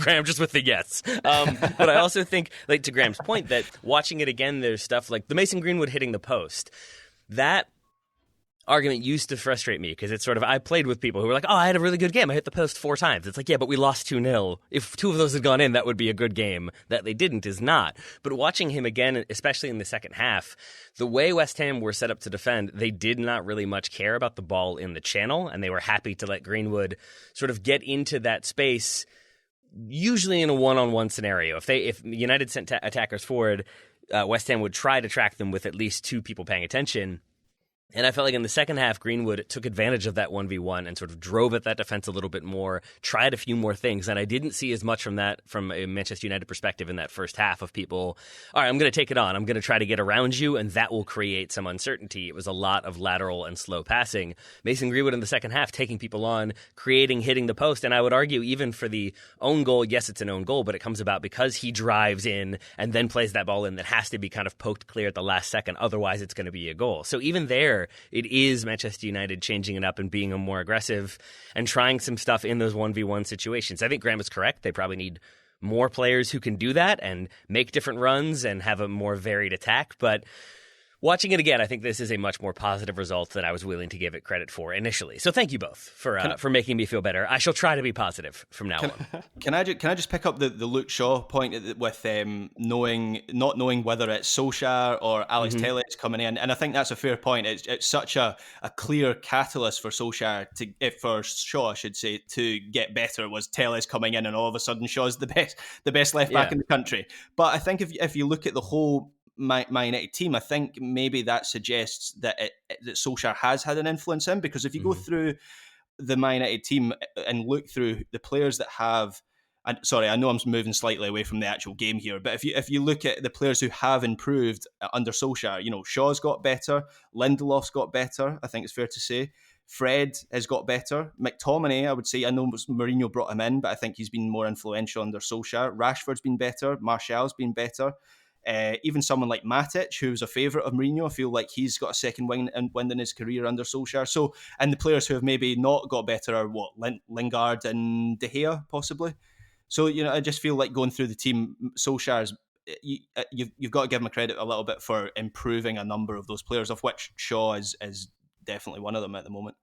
S3: Graham, just with the yes. But I also think, like to Graham's point, that watching it again, there's stuff like the Mason Greenwood hitting the post. That argument used to frustrate me because it's sort of, I played with people who were like, oh, I had a really good game. I hit the post 4 times. It's like, yeah, but we lost 2-0. If 2 of those had gone in, that would be a good game. That they didn't is not. But watching him again, especially in the second half, the way West Ham were set up to defend, they did not really much care about the ball in the channel, and they were happy to let Greenwood sort of get into that space, usually in a one-on-one scenario. If United sent attackers forward, West Ham would try to track them with at least 2 people paying attention. And I felt like in the second half, Greenwood took advantage of that 1v1 and sort of drove at that defense a little bit more, tried a few more things. And I didn't see as much from that from a Manchester United perspective in that first half of people, all right, I'm going to take it on. I'm going to try to get around you, and that will create some uncertainty. It was a lot of lateral and slow passing. Mason Greenwood in the second half, taking people on, creating, hitting the post. And I would argue even for the own goal, yes, it's an own goal, but it comes about because he drives in and then plays that ball in that has to be kind of poked clear at the last second. Otherwise, it's going to be a goal. So even there, it is Manchester United changing it up and being more aggressive and trying some stuff in those 1v1 situations. I think Graham is correct. They probably need more players who can do that and make different runs and have a more varied attack. But watching it again, I think this is a much more positive result than I was willing to give it credit for initially. So thank you both for making me feel better. I shall try to be positive from now on.
S4: Can I just pick up the Luke Shaw point with not knowing whether it's Solskjaer or Alex Telles coming in, and I think that's a fair point. It's such a clear catalyst for Solskjaer for Shaw, I should say, to get better was Telles coming in, and all of a sudden Shaw's the best left back in the country. But I think if you look at the whole Man United team, I think maybe that suggests that that Solskjaer has had an influence in, because if you go through the Man United team and look through the players that have, sorry, I know I'm moving slightly away from the actual game here, but if you look at the players who have improved under Solskjaer, Shaw's got better, Lindelof's got better, I think it's fair to say. Fred has got better. McTominay, I would say, I know Mourinho brought him in, but I think he's been more influential under Solskjaer. Rashford's been better. Martial's been better. Even someone like Matic, who's a favourite of Mourinho, I feel like he's got a second wind in his career under Solskjaer. So, and the players who have maybe not got better are Lingard and De Gea, possibly. So, I just feel like going through the team, Solskjaer's, you've got to give him a credit a little bit for improving a number of those players, of which Shaw is definitely one of them at the moment.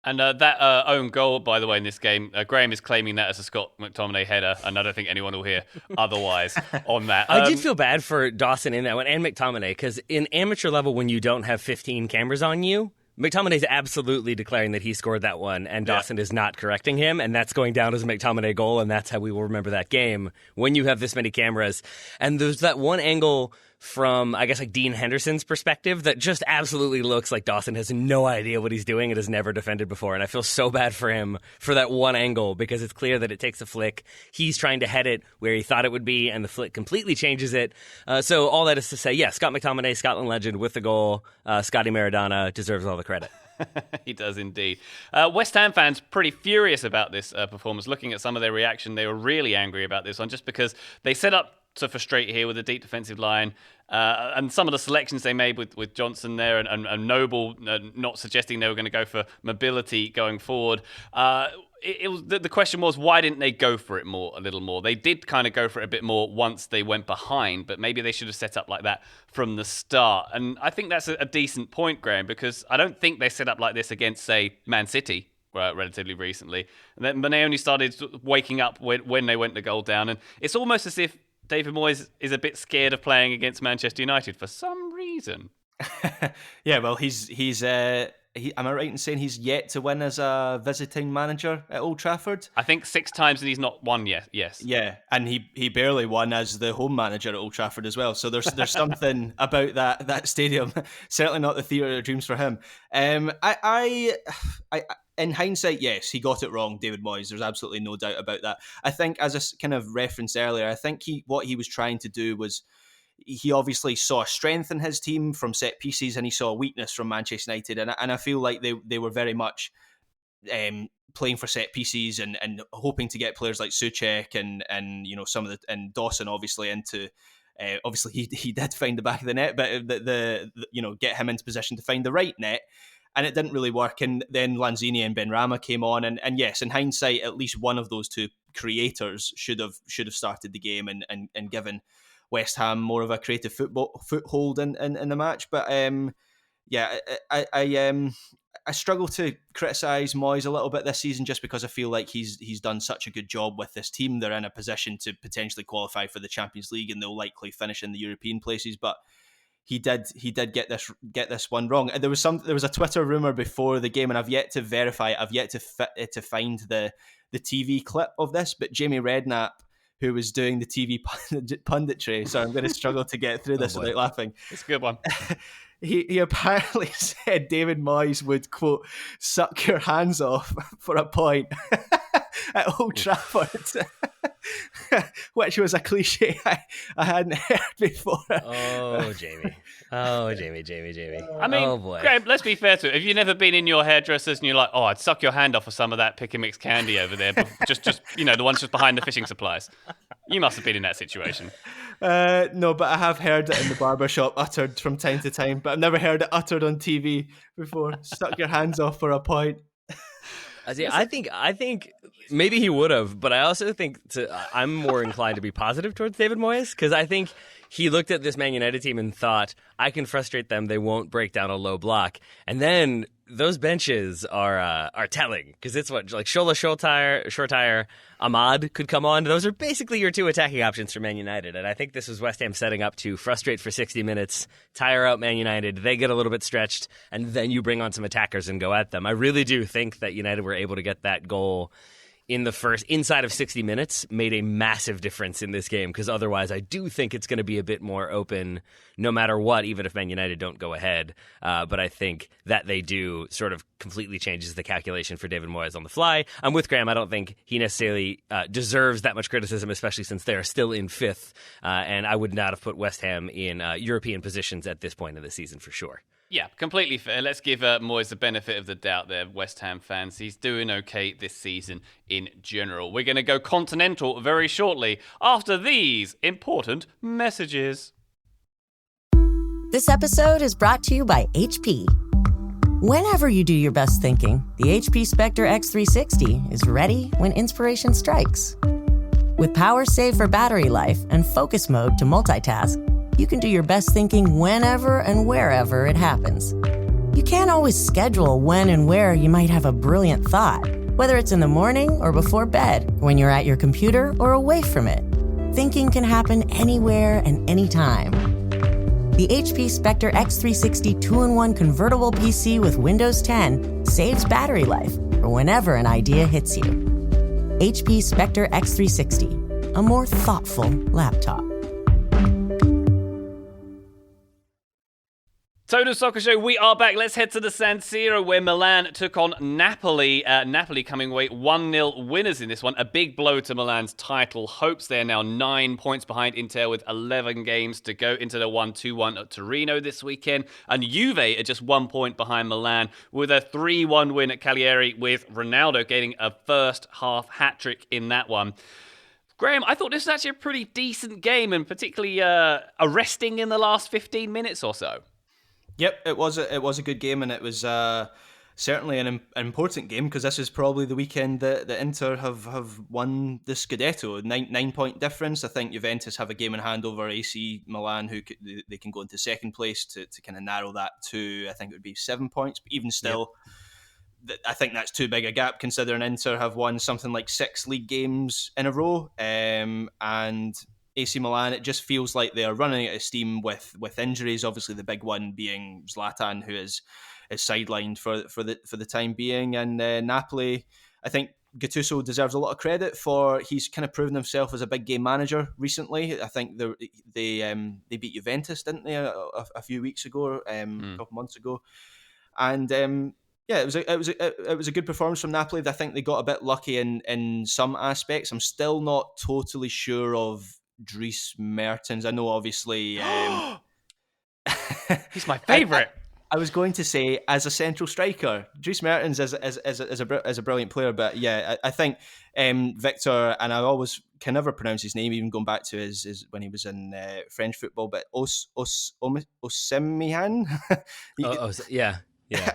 S2: And that own goal, by the way, in this game, Graham is claiming that as a Scott McTominay header, and I don't think anyone will hear otherwise on that.
S3: I did feel bad for Dawson in that one, and McTominay, because in amateur level, when you don't have 15 cameras on you, McTominay's absolutely declaring that he scored that one, and Dawson is not correcting him, and that's going down as a McTominay goal, and that's how we will remember that game when you have this many cameras. And there's that one angle from, I guess, like Dean Henderson's perspective that just absolutely looks like Dawson has no idea what he's doing and has never defended before. And I feel so bad for him for that one angle, because it's clear that it takes a flick. He's trying to head it where he thought it would be, and the flick completely changes it. So all that is to say, yeah, Scott McTominay, Scotland legend with the goal. Scotty Maradona deserves all the credit.
S2: He does indeed. West Ham fans pretty furious about this performance. Looking at some of their reaction, they were really angry about this one, just because they set up to frustrate here with a deep defensive line, and some of the selections they made with Johnson there and Noble not suggesting they were going to go for mobility going forward. It was the question was, why didn't they go for it a little more? They did kind of go for it a bit more once they went behind, but maybe they should have set up like that from the start. And I think that's a decent point, Graham, because I don't think they set up like this against, say, Man City relatively recently. And then they only started waking up when they went the goal down. And it's almost as if David Moyes is a bit scared of playing against Manchester United for some reason.
S4: Yeah, well, he's am I right in saying he's yet to win as a visiting manager at Old Trafford?
S2: I think 6 times and he's not won yet. Yes.
S4: Yeah, and he barely won as the home manager at Old Trafford as well. So there's something about that stadium. Certainly not the theatre of dreams for him. I in hindsight, yes, he got it wrong, David Moyes. There's absolutely no doubt about that. I think, as I kind of referenced earlier, I think what he was trying to do was, he obviously saw a strength in his team from set pieces, and he saw a weakness from Manchester United. And I feel like they were very much playing for set pieces and hoping to get players like Souček and you know and Dawson obviously into. Obviously, he did find the back of the net, but the get him into position to find the right net. And it didn't really work. And then Lanzini and Benrahma came on. And yes, in hindsight, at least one of those two creators should have started the game and given West Ham more of a creative foothold in the match. But I struggle to criticise Moyes a little bit this season, just because I feel like he's done such a good job with this team. They're in a position to potentially qualify for the Champions League, and they'll likely finish in the European places. But he did get this one wrong. There was a Twitter rumor before the game, and I've yet to verify it. I've yet to find the TV clip of this, but Jamie Redknapp, who was doing the TV punditry, so I'm going to struggle to get through this without laughing.
S2: It's a good one.
S4: He apparently said David Moyes would, quote, suck your hands off for a point at Old Trafford, which was a cliche I hadn't heard before.
S3: Oh, Jamie.
S2: I mean,
S3: oh boy.
S2: Graham, let's be fair to it. Have you never been in your hairdressers and you're like, oh, I'd suck your hand off for some of that pick and mix candy over there, but just the ones just behind the fishing supplies? You must have been in that situation.
S4: No, but I have heard it in the barbershop uttered from time to time, but I've never heard it uttered on TV before. Suck your hands off for a point.
S3: I think maybe he would have, but I also think I'm more inclined to be positive towards David Moyes, because I think he looked at this Man United team and thought, I can frustrate them, they won't break down a low block. And then those benches are telling, because it's what, like Shola Shortire, Ahmad could come on. Those are basically your two attacking options for Man United. And I think this was West Ham setting up to frustrate for 60 minutes, tire out Man United, they get a little bit stretched, and then you bring on some attackers and go at them. I really do think that United were able to get that goal in the first, inside of 60 minutes, made a massive difference in this game, because otherwise I do think it's going to be a bit more open no matter what, even if Man United don't go ahead. But I think that they do sort of completely changes the calculation for David Moyes on the fly. I'm with Graham. I don't think he necessarily deserves that much criticism, especially since they're still in 5th. And I would not have put West Ham in European positions at this point of the season for sure.
S2: Yeah, completely fair. Let's give Moyes the benefit of the doubt there, West Ham fans. He's doing okay this season in general. We're going to go continental very shortly after these important messages.
S6: This episode is brought to you by HP. Whenever you do your best thinking, the HP Spectre X360 is ready when inspiration strikes. With power save for battery life and focus mode to multitask, you can do your best thinking whenever and wherever it happens. You can't always schedule when and where you might have a brilliant thought, whether it's in the morning or before bed, when you're at your computer or away from it. Thinking can happen anywhere and anytime. The HP Spectre X360 2-in-1 convertible PC with Windows 10 saves battery life for whenever an idea hits you. HP Spectre X360, a more thoughtful laptop.
S2: Total Soccer Show, we are back. Let's head to the San Siro where Milan took on Napoli. Napoli coming away 1-0 winners in this one. A big blow to Milan's title hopes. They're now 9 points behind Inter with 11 games to go into the 1-2-1 at Torino this weekend. And Juve are just 1 point behind Milan with a 3-1 win at Cagliari, with Ronaldo getting a first half hat-trick in that one. Graham, I thought this was actually a pretty decent game, and particularly arresting in the last 15 minutes or so.
S4: Yep, it was a good game, and it was certainly an important game, because this is probably the weekend that the Inter have won the Scudetto. 9-point difference. I think Juventus have a game in hand over AC Milan, who they can go into second place to kind of narrow that to, I think it would be 7 points. But even still, I think that's too big a gap, considering Inter have won something like 6 league games in a row, and AC Milan, it just feels like they're running out of steam with injuries. Obviously, the big one being Zlatan, who is sidelined for the time being. And Napoli, I think Gattuso deserves a lot of credit for, he's kind of proven himself as a big game manager recently. I think they beat Juventus, didn't they, a few weeks ago, a couple months ago, and yeah, it was a good performance from Napoli. I think they got a bit lucky in some aspects. I'm still not totally sure of Dries Mertens. I know, obviously,
S2: he's my favourite.
S4: I was going to say, as a central striker, Dries Mertens is a brilliant player. But yeah, I think Victor, and I always can never pronounce his name, even going back to his when he was in French football. But Osimhen.
S3: Yeah.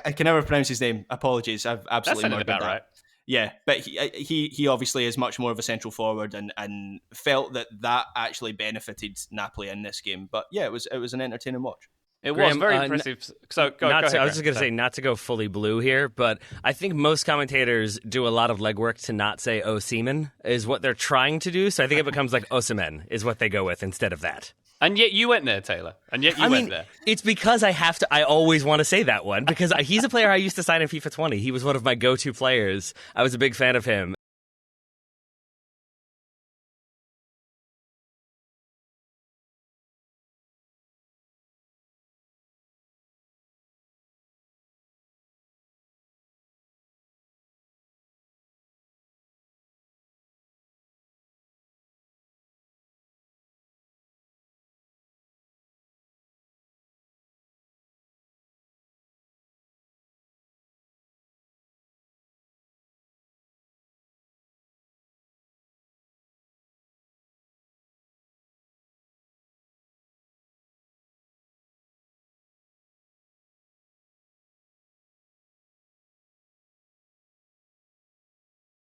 S4: I can never pronounce his name. Apologies, I've absolutely
S2: murdered that. Right.
S4: Yeah, but he obviously is much more of a central forward, and felt that actually benefited Napoli in this game. But yeah, it was an entertaining watch.
S2: It was very impressive. So go ahead.
S3: I was just going to say, not to go fully blue here, but I think most commentators do a lot of legwork to not say Osimhen is what they're trying to do. So I think it becomes like Osimhen is what they go with instead of that.
S2: And yet you went there, Taylor. And yet you went there.
S3: It's because I have to. I always want to say that one, because he's a player I used to sign in FIFA 20. He was one of my go-to players. I was a big fan of him.